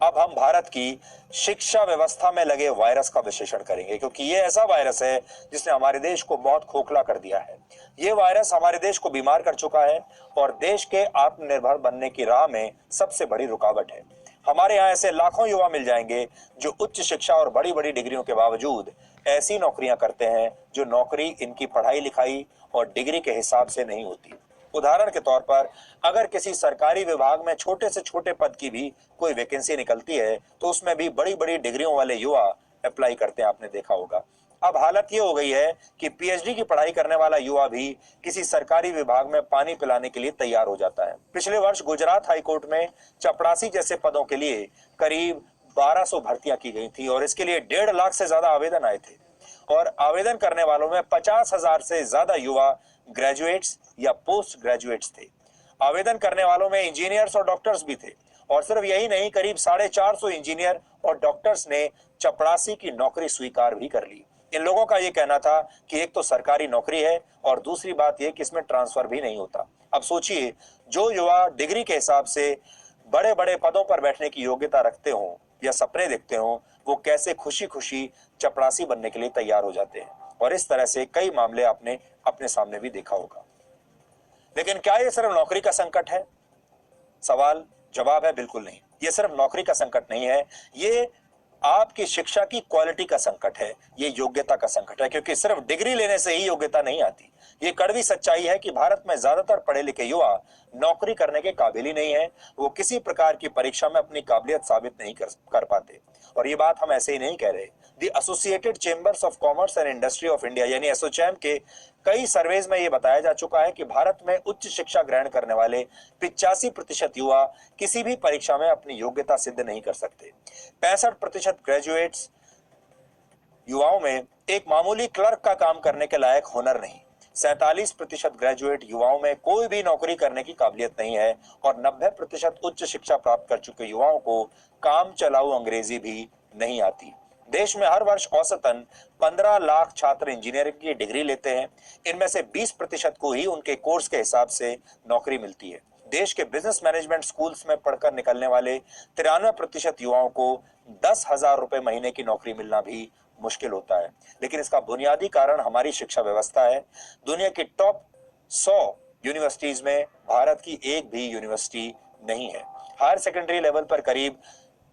अब हम भारत की शिक्षा व्यवस्था में लगे वायरस का विश्लेषण करेंगे, क्योंकि ये ऐसा वायरस है जिसने हमारे देश को बहुत खोखला कर दिया है। ये वायरस हमारे देश को बीमार कर चुका है और देश के आत्मनिर्भर बनने की राह में सबसे बड़ी रुकावट है। हमारे यहाँ ऐसे लाखों युवा मिल जाएंगे जो उच्च शिक्षा और बड़ी बड़ी डिग्रियों के बावजूद ऐसी नौकरियां करते हैं जो नौकरी इनकी पढ़ाई लिखाई और डिग्री के हिसाब से नहीं होती। उदाहरण के तौर पर अगर किसी सरकारी विभाग में छोटे से छोटे पद की भी कोई वैकेंसी निकलती है तो उसमें भी बड़ी बड़ी डिग्रियों वाले युवा अप्लाई करते हैं, आपने देखा होगा। अब हालत ये हो गई है कि पीएचडी की पढ़ाई करने वाला युवा भी किसी सरकारी विभाग में पानी पिलाने के लिए तैयार हो जाता है। पिछले वर्ष गुजरात हाईकोर्ट में चपरासी जैसे पदों के लिए करीब 1200 भर्तियां की गई थी और इसके लिए 1.5 लाख से ज्यादा आवेदन आए थे और आवेदन करने वालों में 50,000 से ज्यादा युवा ग्रेजुएट्स या पोस्ट ग्रेजुएट्स थे। आवेदन करने वालों में इंजीनियर्स और डॉक्टर्स भी थे और सिर्फ यही नहीं, करीब 450 इंजीनियर और डॉक्टर्स ने चपरासी की नौकरी स्वीकार भी कर ली। इन लोगों का यह कहना था कि एक तो सरकारी नौकरी है और दूसरी बात यह कि इसमें ट्रांसफर भी नहीं होता। अब सोचिए, जो युवा डिग्री के हिसाब से बड़े बड़े पदों पर बैठने की योग्यता रखते हों या सपने देखते हों, वो कैसे खुशी खुशी चपरासी बनने के लिए तैयार हो जाते हैं। और इस तरह से कई मामले आपने अपने सामने भी देखा होगा। लेकिन क्या ये सिर्फ नौकरी का संकट है? सवाल जवाब है बिल्कुल नहीं। ये सिर्फ नौकरी का संकट नहीं है, ये आपकी शिक्षा की क्वालिटी का संकट है, ये योग्यता का संकट है, क्योंकि सिर्फ डिग्री लेने से ही योग्यता नहीं आती। ये कड़वी सच्चाई है कि भारत में ज्यादातर पढ़े लिखे युवा नौकरी करने के काबिल ही नहीं है। वो किसी प्रकार की परीक्षा में अपनी काबिलियत साबित नहीं कर पाते। और ये बात हम ऐसे ही नहीं कह रहे। The associated chambers of commerce and industry of India यानी एसोचैम के कई सर्वेज में यह बताया जा चुका है कि भारत में उच्च शिक्षा ग्रहण करने वाले 85% युवा किसी भी परीक्षा में अपनी योग्यता सिद्ध नहीं कर सकते। 65% ग्रेजुएट्स युवाओं में एक मामूली क्लर्क का काम करने के लायक हुनर नहीं। 47% ग्रेजुएट युवाओं में कोई भी नौकरी करने की काबिलियत नहीं है और 90% उच्च शिक्षा प्राप्त कर चुके युवाओं को काम चलाऊ अंग्रेजी भी नहीं आती। देश में हर वर्ष औसतन 15 लाख छात्र इंजीनियरिंग की डिग्री लेते हैं। इनमें से 20% को ही उनके कोर्स के हिसाब से नौकरी मिलती है। देश के बिजनेस मैनेजमेंट स्कूल्स में पढ़कर निकलने वाले 93% युवाओं को 10,000 रुपए महीने की नौकरी मिलना भी मुश्किल होता है। लेकिन इसका बुनियादी कारण हमारी शिक्षा व्यवस्था है। दुनिया की टॉप 100 यूनिवर्सिटीज में भारत की एक भी यूनिवर्सिटी नहीं है। हायर सेकेंडरी लेवल पर करीब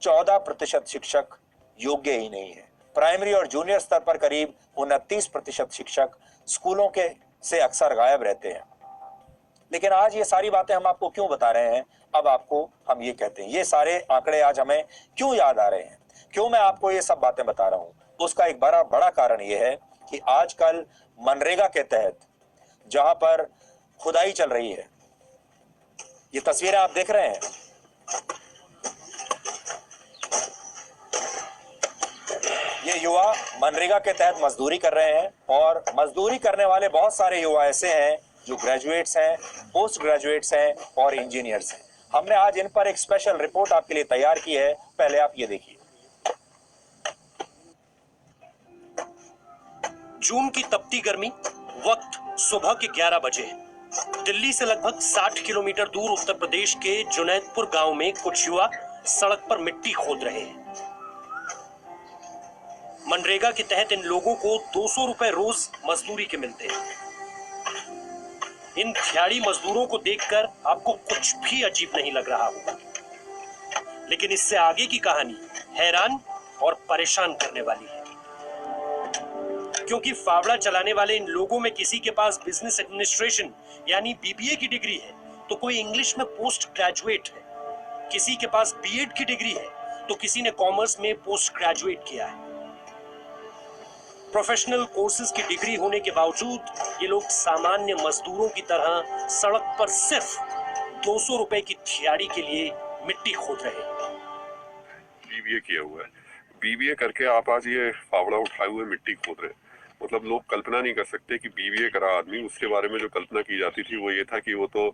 14% शिक्षक योग्य ही नहीं है। प्राइमरी और जूनियर स्तर पर करीब 29% शिक्षक स्कूलों के से अक्सर गायब रहते हैं। लेकिन आज ये सारी बातें हम आपको क्यों बता रहे हैं? अब आपको हम ये कहते हैं, ये सारे आंकड़े आज हमें क्यों याद आ रहे हैं, क्यों मैं आपको ये सब बातें बता रहा हूं? उसका एक बड़ा कारण यह है कि आजकल मनरेगा के तहत जहां पर खुदाई चल रही है, ये तस्वीरें आप देख रहे हैं, ये युवा मनरेगा के तहत मजदूरी कर रहे हैं और मजदूरी करने वाले बहुत सारे युवा ऐसे हैं जो ग्रेजुएट्स हैं, पोस्ट ग्रेजुएट्स हैं और इंजीनियर्स हैं। हमने आज इन पर एक स्पेशल रिपोर्ट आपके लिए तैयार की है। पहले आप ये देखिए। जून की तपती गर्मी, वक्त सुबह के 11 बजे। दिल्ली से लगभग 60 किलोमीटर दूर उत्तर प्रदेश के जुनैदपुर गांव में कुछ युवा सड़क पर मिट्टी खोद रहे हैं। मनरेगा के तहत इन लोगों को 200 रुपए रोज मजदूरी के मिलते हैं। इन दिहाड़ी मजदूरों को देखकर आपको कुछ भी अजीब नहीं लग रहा होगा, लेकिन इससे आगे की कहानी हैरान और परेशान करने वाली है, क्योंकि फावड़ा चलाने वाले इन लोगों में किसी के पास बिजनेस एडमिनिस्ट्रेशन यानी बीबीए की डिग्री है तो कोई इंग्लिश में पोस्ट ग्रेजुएट है, किसी के पास बीएड की डिग्री है तो किसी ने कॉमर्स में पोस्ट ग्रेजुएट किया है। प्रोफेशनल कोर्सेज की डिग्री होने के बावजूद ये लोग सामान्य मजदूरों की तरह सड़क पर सिर्फ 200 रुपए की दिहाड़ी के लिए मिट्टी खोद रहे हैं। बीबीए किया हुआ है, बीबीए करके आप आज ये फावड़ा उठाए हुए मिट्टी खोद रहे हैं। मतलब लोग कल्पना नहीं कर सकते कि बीबीए करा आदमी, उसके बारे में जो कल्पना की जाती थी वो ये था कि वो तो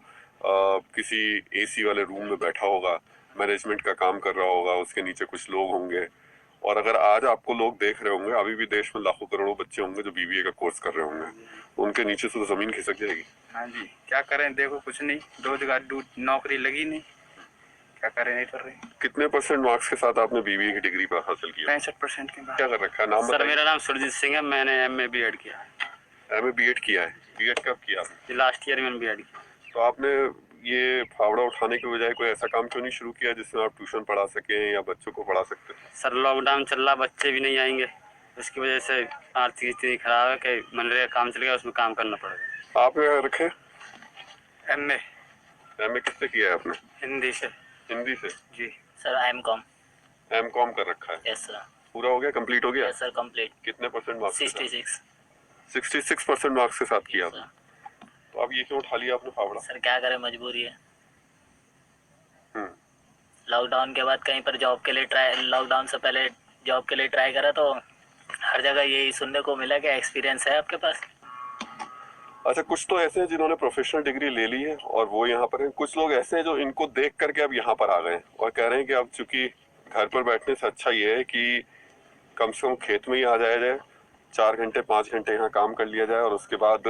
किसी एसी वाले रूम में बैठा होगा, मैनेजमेंट का काम कर रहा होगा, उसके नीचे कुछ लोग होंगे। और अगर आज आपको लोग देख रहे होंगे, अभी भी देश में लाखों करोड़ों बच्चे होंगे जो बीबीए का कोर्स कर रहे होंगे, उनके नीचे से तो जमीन खिसक जाएगी। हाँ जी, क्या करें, देखो कुछ नहीं, रोजगार नौकरी लगी नहीं, क्या करें, नहीं कर रही। कितने परसेंट मार्क्स के साथ आपने बीबीए की डिग्री पर हासिल किया? 65% के बाद। क्या कर रखा है? नाम सर बताइए। मेरा नाम सुरजीत सिंह है, मैंने MA BEd किया है। MA BEd किया है? BEd कब किया आपने? लास्ट ईयर मैंने BEd किया। तो आपने ये फावड़ा उठाने के बजाय कोई ऐसा काम क्यों नहीं शुरू किया जिसमें आप ट्यूशन पढ़ा सकें या बच्चों को पढ़ा सकते? सर लॉकडाउन चल रहा, बच्चे भी नहीं आएंगे, उसकी वजह से आर्थिक स्थिति खराब है कि मनरेगा काम चल गया, उसमें काम करना पड़ेगा। आप क्या रखे? MA किससे किया है आपने? हिंदी से। हिंदी से? जी सर M.Com। M.Com कर रखा है? Yes sir. पूरा हो गया, कंप्लीट हो गया? Yes sir, complete. कितने परसेंट मार्क्स? 66। 66% मार्क्स के साथ किया सर। आपने। तो अब ये क्यों उठा लिया आपने फावड़ा? सर क्या करें, मजबूरी है। हम्म। लॉकडाउन के बाद कहीं पर जॉब के लिए लॉकडाउन से पहले जॉब के लिए ट्राई करा तो हर जगह यही सुनने को मिला कि एक्सपीरियंस है आपके पास। अच्छा, कुछ तो ऐसे हैं जिन्होंने प्रोफेशनल डिग्री ले ली है और वो यहाँ पर हैं। कुछ लोग ऐसे हैं जो इनको देख करके अब यहाँ पर आ गए हैं और कह रहे हैं कि अब चूंकि घर पर बैठने से अच्छा ये है कि कम से कम खेत में ही आ जाया जाए, 4 घंटे 5 घंटे यहाँ काम कर लिया जाए और उसके बाद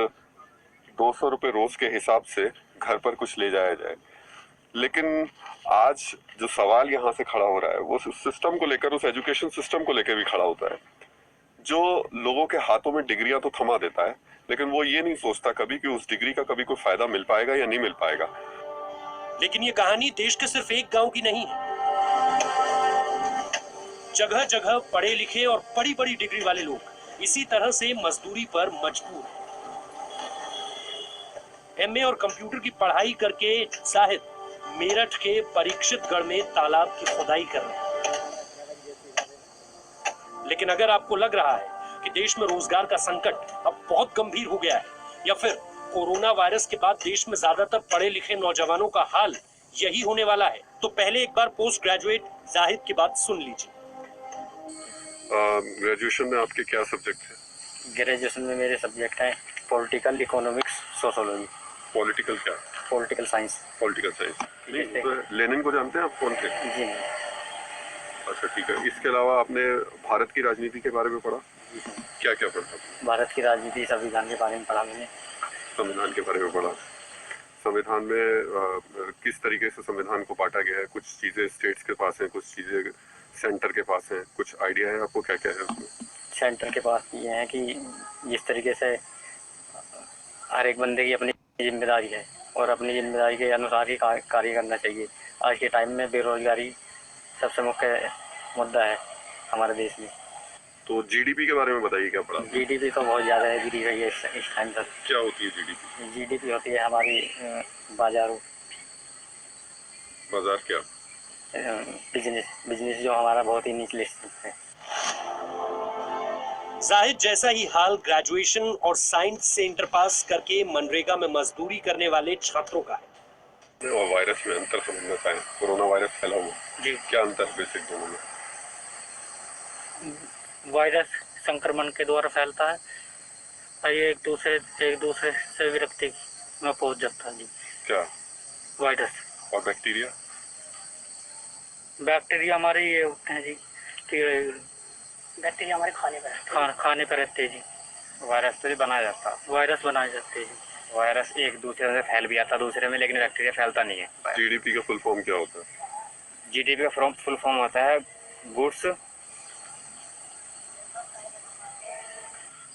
200 रुपये रोज के हिसाब से घर पर कुछ ले जाया जाए। लेकिन आज जो सवाल यहाँ से खड़ा हो रहा है वो उस सिस्टम को लेकर, उस एजुकेशन सिस्टम को लेकर भी खड़ा होता है जो लोगों के हाथों में डिग्रियां तो थमा देता है, लेकिन वो ये नहीं सोचता कभी कि उस डिग्री का कभी कोई फायदा मिल पाएगा या नहीं मिल पाएगा। लेकिन ये कहानी देश के सिर्फ एक गांव की नहीं है। जगह जगह पढ़े लिखे और बड़ी बड़ी डिग्री वाले लोग इसी तरह से मजदूरी पर मजबूर हैं। MA और कंप्यूटर की पढ़ाई करके साहिब मेरठ के परीक्षितगढ़ में तालाब की खुदाई कर रहे हैं। लेकिन अगर आपको लग रहा है कि देश में रोजगार का संकट अब बहुत गंभीर हो गया है या फिर कोरोना वायरस के बाद देश में ज्यादातर पढ़े लिखे नौजवानों का हाल यही होने वाला है, तो पहले एक बार पोस्ट ग्रेजुएट जाहिद की बात सुन लीजिए। ग्रेजुएशन में आपके क्या सब्जेक्ट है? ग्रेजुएशन में मेरे सब्जेक्ट हैं पॉलिटिकल, इकोनॉमिक्स, सोशोलॉजी। पॉलिटिकल क्या? Political science. Political science. Lenin को जानते हैं आप? कौन थे? जी। अच्छा ठीक है। इसके अलावा आपने भारत की राजनीति के बारे में पढ़ा? क्या क्या पढ़ा? भारत की राजनीति, संविधान के बारे में पढ़ा मैंने। संविधान के बारे में पढ़ा। संविधान में किस तरीके से संविधान को बांटा गया है? कुछ चीजें स्टेट्स के पास हैं, कुछ चीजें सेंटर के पास हैं। कुछ आइडिया है आपको क्या क्या है उसमें? सेंटर के पास ये है कि जिस तरीके से हर एक बंदे की अपनी जिम्मेदारी है और अपनी जिम्मेदारी के अनुसार ही कार्य करना चाहिए। आज के टाइम में बेरोजगारी सबसे मुख्य मुद्दा है हमारे देश में। तो जीडीपी के बारे में बताइए, क्या पढ़ा? जीडीपी तो बहुत ज़्यादा है, गिरी गई है इस टाइम तक। क्या होती है जीडीपी? जीडीपी होती है हमारी बाजारों, बाजार क्या? बिजनेस जो हमारा बहुत ही निचले स्तर है। जाहिद जैसा ही हाल ग्रेजुएशन और साइंस से इंटर पास करके मनरेगा में मजदूरी करने वाले छात्रों का है। और वायरस में अंतर समझना चाहें, कोरोना वायरस फैला हुआ जी। क्या अंतर है बेसिक दोनों में? वायरस संक्रमण के द्वारा फैलता है और ये एक दूसरे से व्यक्ति में पहुंच जाता है। जी। क्या? वायरस। और बैक्टीरिया? बैक्टीरिया हमारे ये होते हैं जी, कीड़े। बैक्टीरिया हमारे खाने पर रहते हैं जी। वायरस से बनाया जाता है। वायरस बनाए जाते हैं। वायरस एक दूसरे से फैल भी आता है दूसरे में, लेकिन बैक्टीरिया फैलता नहीं है। जीडीपी का फुल फॉर्म क्या होता है? जीडीपी का फुल फॉर्म होता है गुड्स।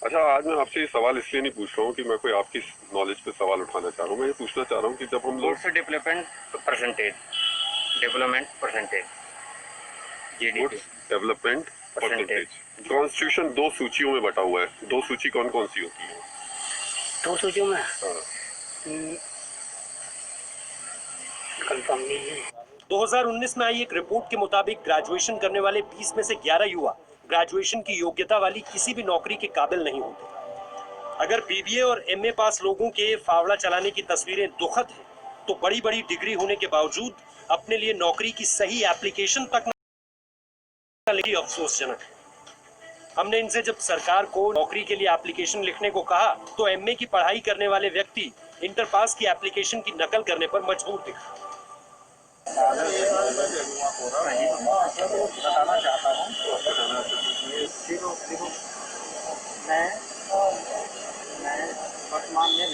अच्छा, आज मैं आपसे ये सवाल इसलिए नहीं पूछ रहा हूँ कि मैं कोई आपकी नॉलेज पे सवाल उठाना चाह रहा हूँ। मैं ये पूछना चाह रहा हूँ कि जब हम लोग goods development percentage GDP development percentage. Constitution 2 सूचियों में बटा हुआ है। 2 सूची कौन कौन सी होती है? 2 सूचियों में हाँ। कंफर्म नहीं है। 2019 में आई एक रिपोर्ट के मुताबिक ग्रेजुएशन करने वाले 20 में से 11 युवा ग्रेजुएशन की योग्यता वाली किसी भी नौकरी के काबिल नहीं होते। अगर बीबीए और एमए पास लोगों के फावड़ा चलाने की तस्वीरें दुखद हैं, तो बड़ी बड़ी डिग्री होने के बावजूद अपने लिए नौकरी की सही एप्लीकेशन तक न अफसोसजनक है। हमने इनसे जब सरकार को नौकरी के लिए एप्लीकेशन लिखने को कहा तो एमए की पढ़ाई करने वाले व्यक्ति इंटर पास की एप्लीकेशन की नकल करने पर मजबूर दिखा। बताना चाहता हूँ, मैं वर्तमान में।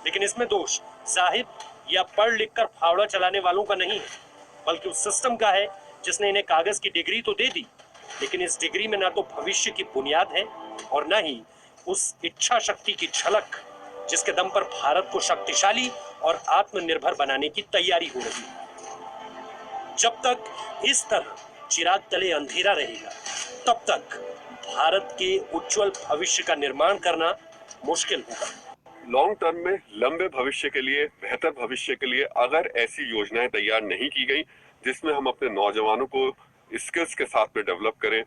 लेकिन इसमें दोष जाहिद या पढ़ लिख कर फावड़ा चलाने वालों का नहीं है, बल्कि उस सिस्टम का है जिसने इन्हें कागज की डिग्री तो दे दी, लेकिन इस डिग्री में ना तो भविष्य की बुनियाद है और ना ही उस इच्छा शक्ति की झलक जिसके दम पर भारत को शक्तिशाली और आत्मनिर्भर बनाने की तैयारी हो रही है। जब तक इस तरह चिराग तले अंधेरा रहेगा, तब तक भारत के उज्जवल भविष्य का निर्माण करना मुश्किल होगा। लॉन्ग टर्म में, लंबे भविष्य के लिए, बेहतर भविष्य के लिए अगर ऐसी योजनाएं तैयार नहीं की गई जिसमें हम अपने नौजवानों को स्किल्स के साथ में डेवलप करें